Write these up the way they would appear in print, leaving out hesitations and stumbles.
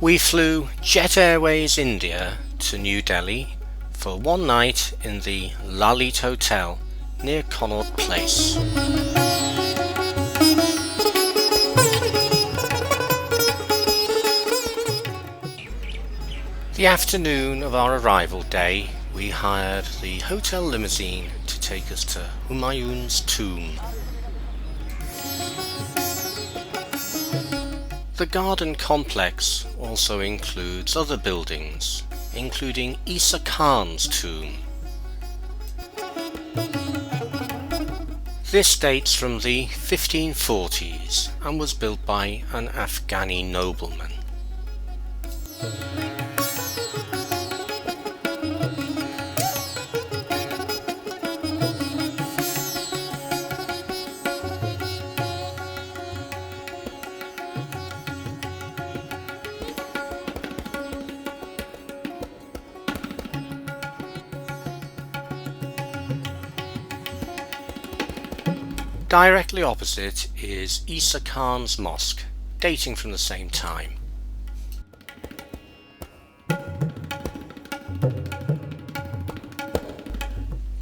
We flew Jet Airways India to New Delhi for one night in the Lalit Hotel near Connaught Place. The afternoon of our arrival day, we hired the hotel limousine to take us to Humayun's tomb. The garden complex also includes other buildings, including Isa Khan's tomb. This dates from the 1540s and was built by an Afghani nobleman. Directly opposite is Isa Khan's mosque, dating from the same time.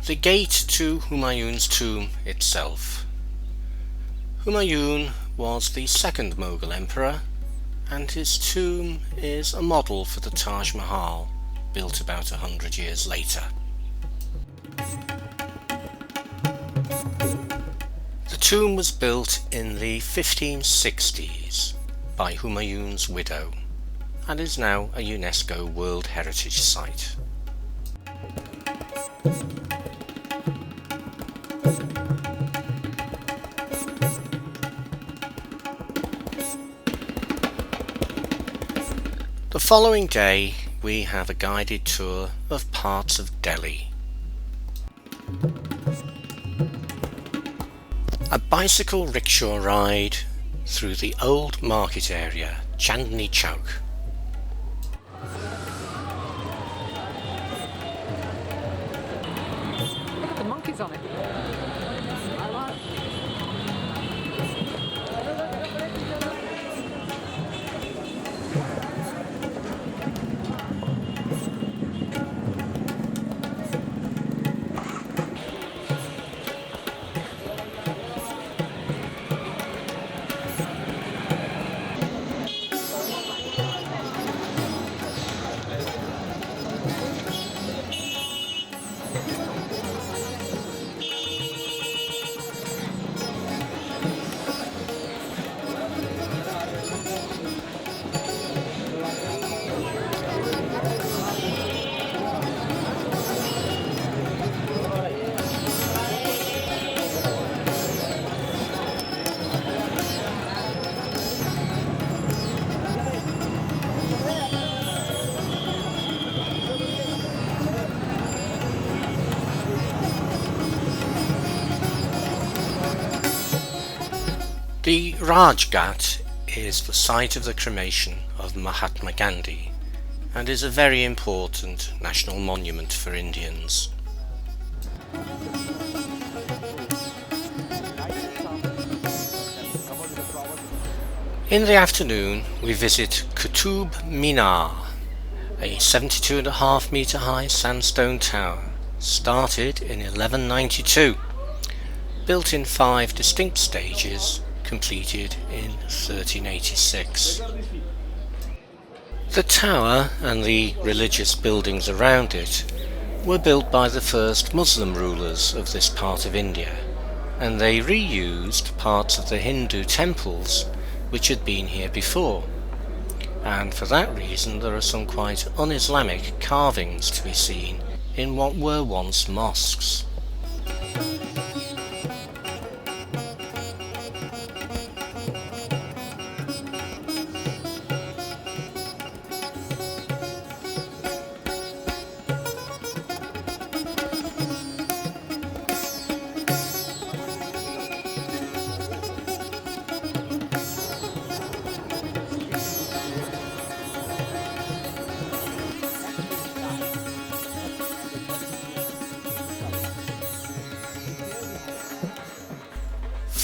The gate to Humayun's tomb itself. Humayun was the second Mughal emperor, and his tomb is a model for the Taj Mahal, built about 100 years later. The tomb was built in the 1560s by Humayun's widow and is now a UNESCO World Heritage Site. The following day we have a guided tour of parts of Delhi. A bicycle rickshaw ride through the old market area, Chandni Chowk. Look at the monkeys on it. The Rajghat is the site of the cremation of Mahatma Gandhi and is a very important national monument for Indians. In the afternoon we visit Qutub Minar, a 72.5 metre high sandstone tower started in 1192, built in 5 distinct stages, completed in 1386. The tower and the religious buildings around it were built by the first Muslim rulers of this part of India, and they reused parts of the Hindu temples which had been here before, and for that reason there are some quite un-Islamic carvings to be seen in what were once mosques.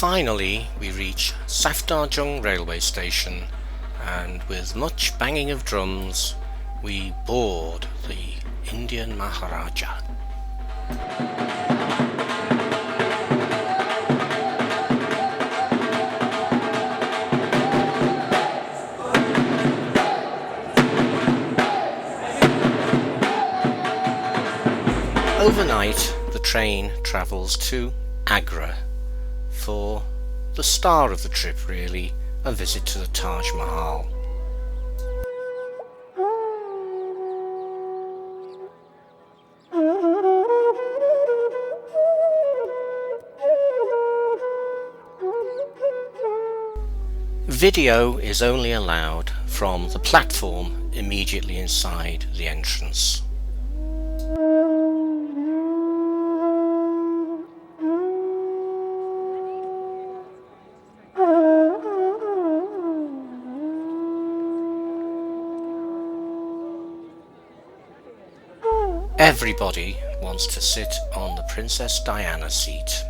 Finally, we reach Safdarjung railway station and with much banging of drums we board the Indian Maharaja. Overnight, the train travels to Agra for the star of the trip, really, a visit to the Taj Mahal. Video is only allowed from the platform immediately inside the entrance. Everybody wants to sit on the Princess Diana seat.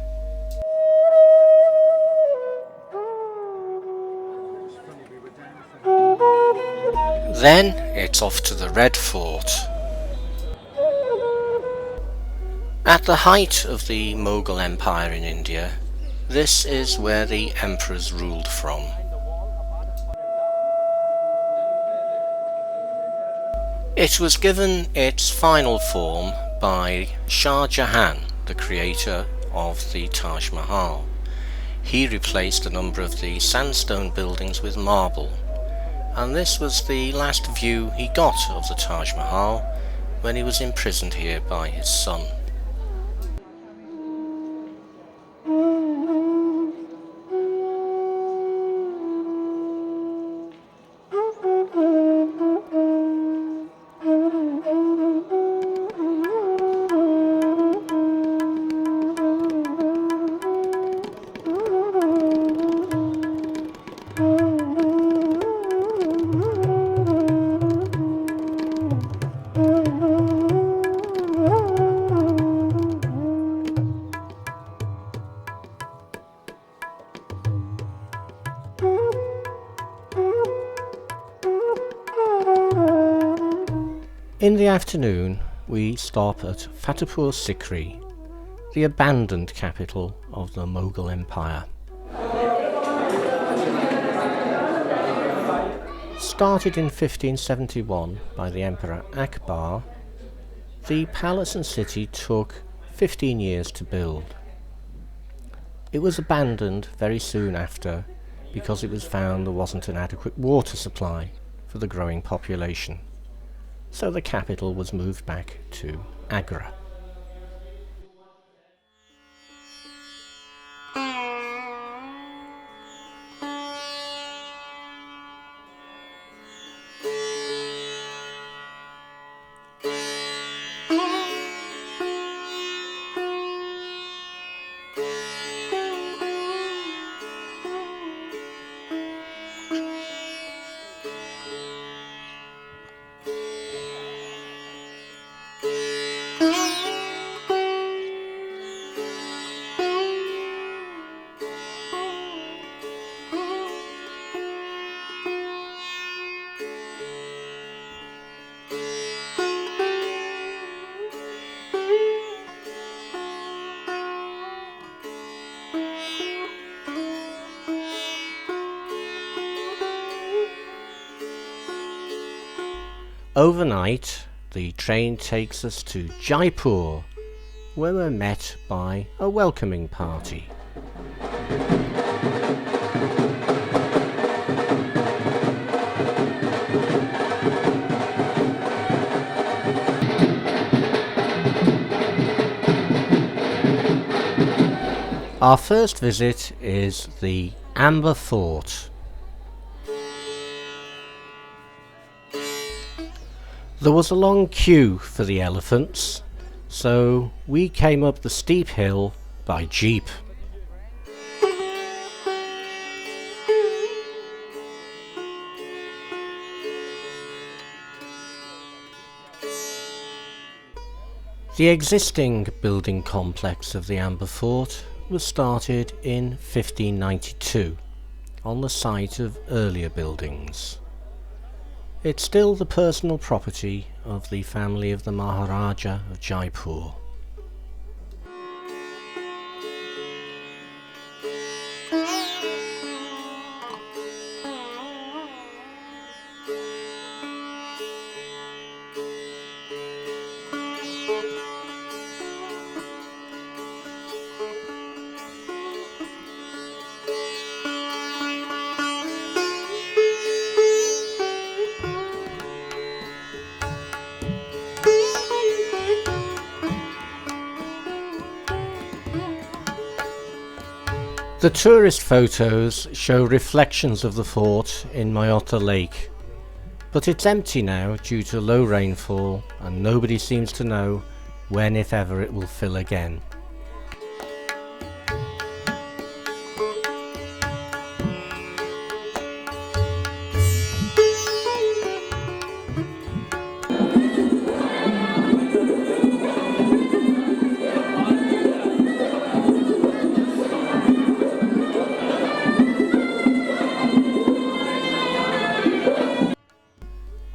Then it's off to the Red Fort. At the height of the Mughal Empire in India, this is where the emperors ruled from. It was given its final form by Shah Jahan, the creator of the Taj Mahal. He replaced a number of the sandstone buildings with marble, and this was the last view he got of the Taj Mahal when he was imprisoned here by his son. In the afternoon, we stop at Fatehpur Sikri, the abandoned capital of the Mughal Empire. Started in 1571 by the Emperor Akbar, the palace and city took 15 years to build. It was abandoned very soon after because it was found there wasn't an adequate water supply for the growing population. So the capital was moved back to Agra. Overnight, the train takes us to Jaipur, where we're met by a welcoming party. Our first visit is the Amber Fort. There was a long queue for the elephants, so we came up the steep hill by jeep. The existing building complex of the Amber Fort was started in 1592 on the site of earlier buildings. It's still the personal property of the family of the Maharaja of Jaipur. The tourist photos show reflections of the fort in Mayota Lake, but it's empty now due to low rainfall and nobody seems to know when, if ever, it will fill again.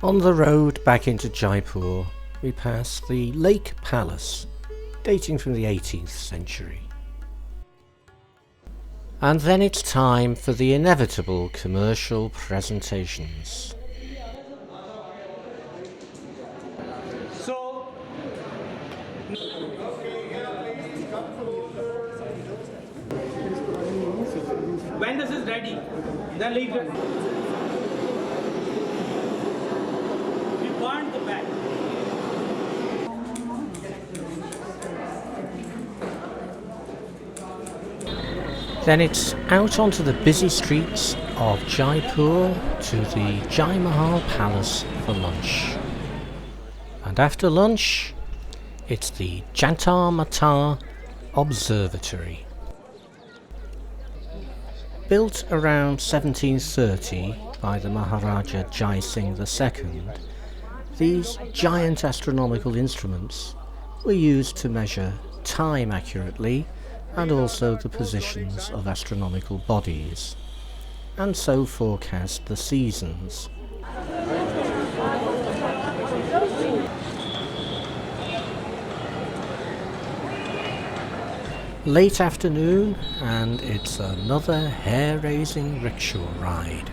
On the road back into Jaipur, we pass the Lake Palace, dating from the 18th century. And then it's time for the inevitable commercial presentations. So, when this is ready, then leave it. We burn the bag. Then it's out onto the busy streets of Jaipur to the Jai Mahal Palace for lunch. And after lunch, it's the Jantar Mantar Observatory. Built around 1730 by the Maharaja Jai Singh II, these giant astronomical instruments were used to measure time accurately and also the positions of astronomical bodies, and so forecast the seasons. Late afternoon, and it's another hair-raising rickshaw ride.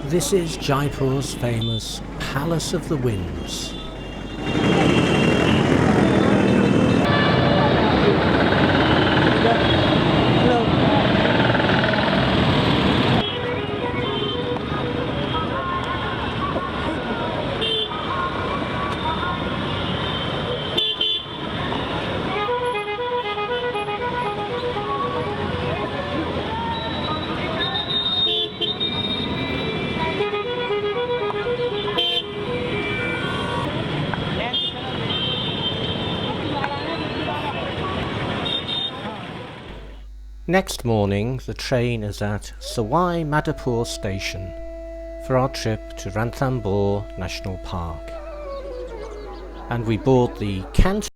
This is Jaipur's famous Palace of the Winds. Next morning, the train is at Sawai Madhopur station for our trip to Ranthambore National Park. And we board the Canton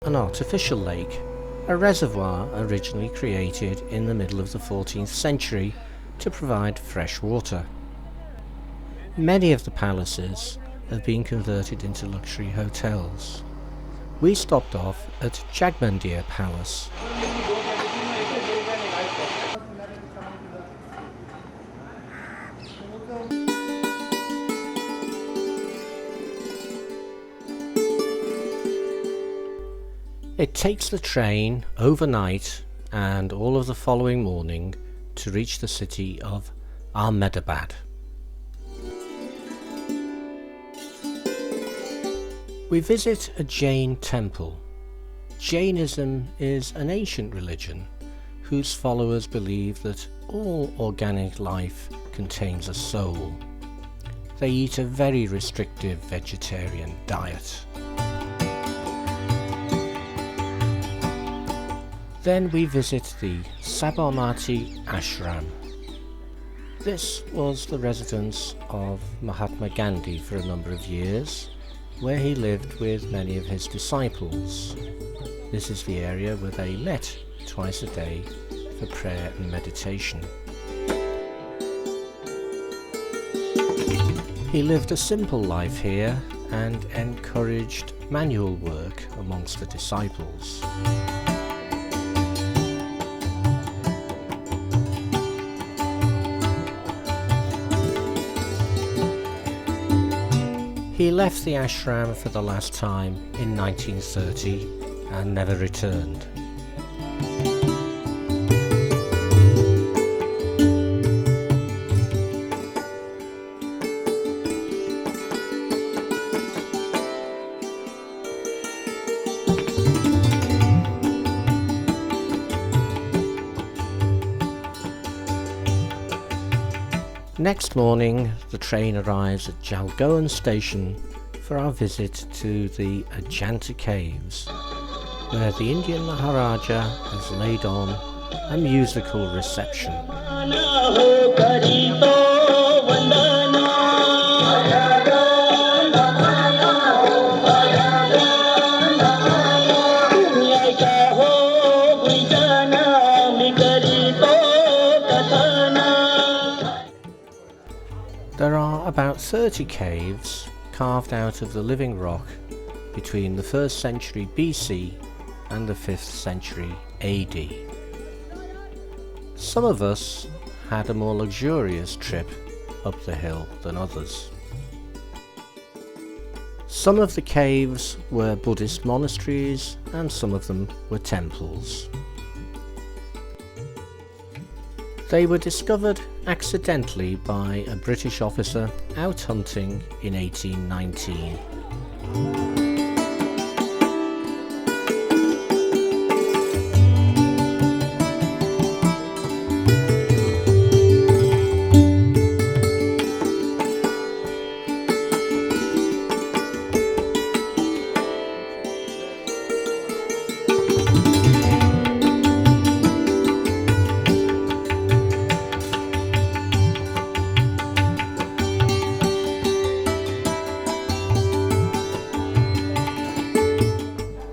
an artificial lake, a reservoir originally created in the middle of the 14th century to provide fresh water. Many of the palaces have been converted into luxury hotels. We stopped off at Jagmandir Palace. It takes the train overnight and all of the following morning to reach the city of Ahmedabad. We visit a Jain temple. Jainism is an ancient religion whose followers believe that all organic life contains a soul. They eat a very restrictive vegetarian diet. Then we visit the Sabarmati Ashram. This was the residence of Mahatma Gandhi for a number of years, where he lived with many of his disciples. This is the area where they met twice a day for prayer and meditation. He lived a simple life here and encouraged manual work amongst the disciples. He left the ashram for the last time in 1930 and never returned. Next morning, the train arrives at Jalgaon station for our visit to the Ajanta caves, where the Indian Maharaja has laid on a musical reception. There are about 30 caves carved out of the living rock between the 1st century BC and the 5th century AD. Some of us had a more luxurious trip up the hill than others. Some of the caves were Buddhist monasteries and some of them were temples. They were discovered accidentally by a British officer out hunting in 1819.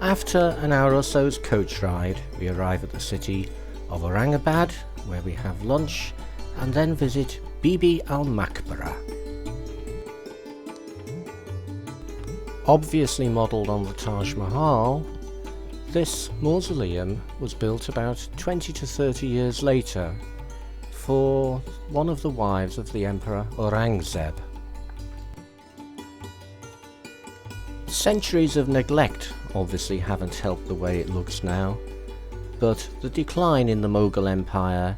After an hour or so's coach ride, we arrive at the city of Aurangabad, where we have lunch and then visit Bibi al-Maqbara. Obviously modelled on the Taj Mahal, this mausoleum was built about 20 to 30 years later for one of the wives of the Emperor Aurangzeb. Centuries of neglect obviously haven't helped the way it looks now, but the decline in the Mughal Empire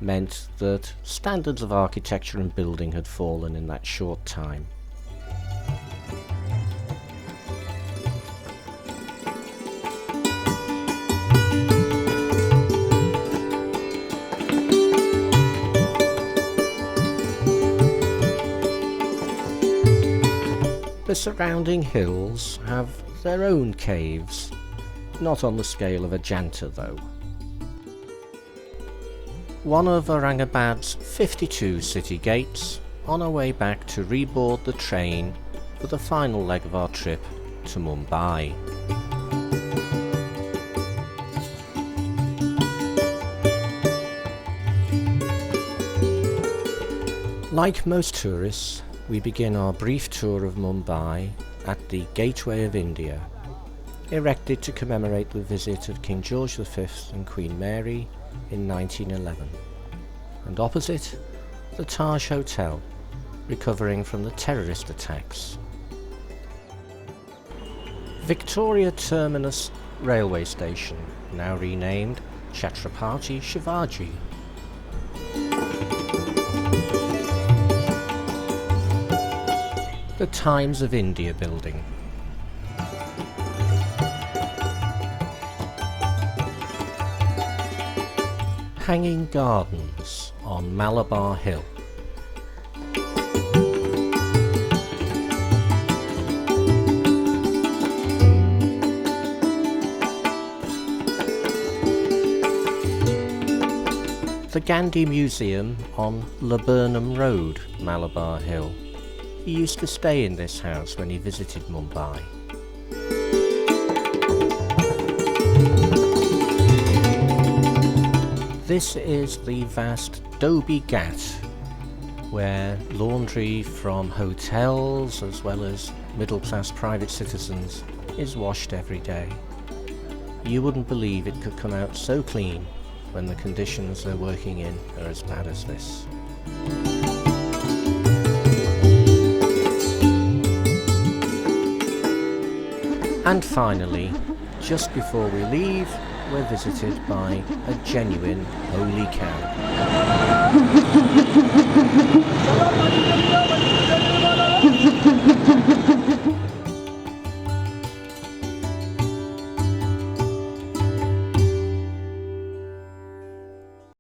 meant that standards of architecture and building had fallen in that short time. The surrounding hills have their own caves, not on the scale of Ajanta though. One of Aurangabad's 52 city gates, on our way back to reboard the train for the final leg of our trip to Mumbai. Like most tourists, we begin our brief tour of Mumbai at the Gateway of India, erected to commemorate the visit of King George V and Queen Mary in 1911, and opposite, the Taj Hotel, recovering from the terrorist attacks. Victoria Terminus Railway Station, now renamed Chhatrapati Shivaji. The Times of India building. Hanging Gardens on Malabar Hill. The Gandhi Museum on Laburnum Road, Malabar Hill. He used to stay in this house when he visited Mumbai. This is the vast Dhobi Ghat, where laundry from hotels as well as middle-class private citizens is washed every day. You wouldn't believe it could come out so clean when the conditions they're working in are as bad as this. And finally, just before we leave, we're visited by a genuine holy cow.